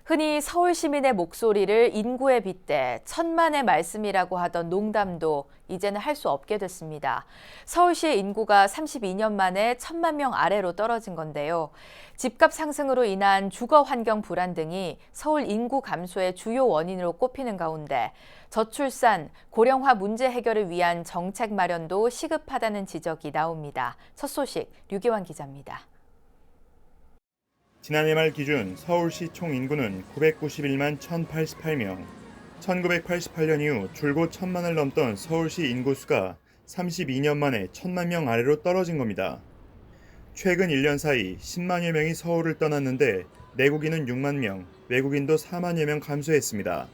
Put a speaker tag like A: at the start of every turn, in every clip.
A: 흔히 서울 시민의 목소리를 인구에 빗대 천만의 말씀이라고 하던 농담도 이제는 할 수 없게 됐습니다. 서울시의 인구가 32년 만에 1,000만 명 아래로 떨어진 건데요. 집값 상승으로 인한 주거 환경 불안 등이 서울 인구 감소의 주요 원인으로 꼽히는 가운데 저출산, 고령화 문제 해결을 위한 정책 마련도 시급하다는 지적이 나옵니다. 첫 소식 류기환 기자입니다.
B: 지난해 말 기준 서울시 총 인구는 991만 1,088명. 1988년 이후 줄곧 1,000만을 넘던 서울시 인구수가 32년 만에 1,000만 명 아래로 떨어진 겁니다. 최근 1년 사이 10만여 명이 서울을 떠났는데 내국인은 6만 명, 외국인도 4만여 명 감소했습니다.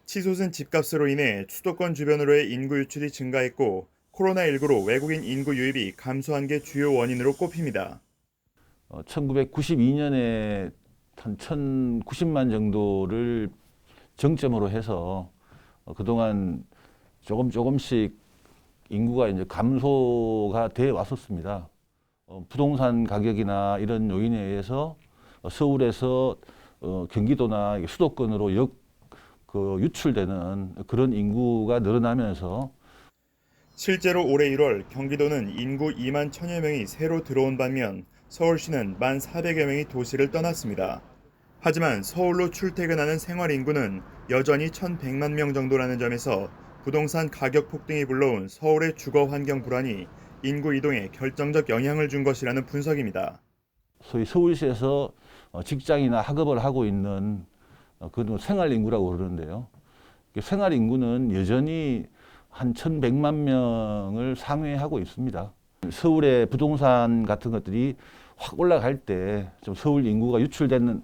B: 치솟은 집값으로 인해 수도권 주변으로의 인구 유출이 증가했고 코로나19로 외국인 인구 유입이 감소한 게 주요 원인으로 꼽힙니다.
C: 1992년에 한 1,090만 정도를 정점으로 해서 그동안 조금씩 인구가 이제 감소가 돼 왔었습니다. 부동산 가격이나 이런 요인에 의해서 서울에서 경기도나 수도권으로 유출되는 그런 인구가 늘어나면서
B: 실제로 올해 1월 경기도는 인구 2만 1,000여 명이 새로 들어온 반면 서울시는 1,400여 명이 도시를 떠났습니다. 하지만 서울로 출퇴근하는 생활 인구는 여전히 1,100만 명 정도라는 점에서 부동산 가격 폭등이 불러온 서울의 주거 환경 불안이 인구 이동에 결정적 영향을 준 것이라는 분석입니다.
C: 소위 서울시에서 직장이나 학업을 하고 있는 그 생활 인구라고 그러는데요. 생활 인구는 여전히 한 1,100만 명을 상회하고 있습니다. 서울의 부동산 같은 것들이 확 올라갈 때 좀 서울 인구가 유출되는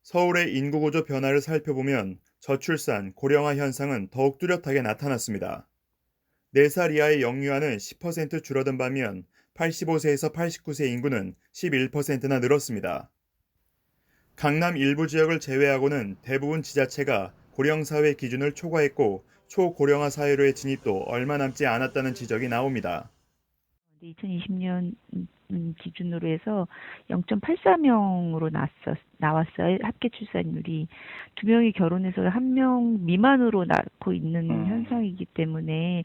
B: 서울의 인구 구조 변화를 살펴보면 저출산, 고령화 현상은 더욱 뚜렷하게 나타났습니다. 4살 이하의 영유아는 10% 줄어든 반면 85세에서 89세 인구는 11%나 늘었습니다. 강남 일부 지역을 제외하고는 대부분 지자체가 고령사회 기준을 초과했고 초고령화 사회로의 진입도 얼마 남지 않았다는 지적이 나옵니다.
D: 2020년 기준으로 해서 0.84명으로 나왔어요. 합계 출산율이. 2명이 결혼해서 1명 미만으로 낳고 있는 현상이기 때문에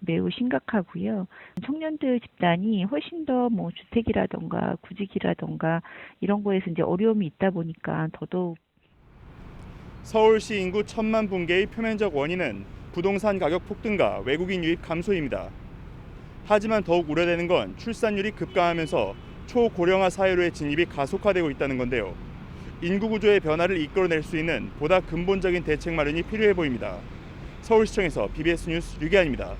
D: 매우 심각하고요. 청년들 집단이 훨씬 더 주택이라던가 구직이라던가 이런 거에서 이제 어려움이 있다 보니까 더더욱
B: 서울시 인구 1,000만 붕괴의 표면적 원인은 부동산 가격 폭등과 외국인 유입 감소입니다. 하지만 더욱 우려되는 건 출산율이 급감하면서 초고령화 사회로의 진입이 가속화되고 있다는 건데요. 인구 구조의 변화를 이끌어낼 수 있는 보다 근본적인 대책 마련이 필요해 보입니다. 서울시청에서 BBS 뉴스 류기환입니다.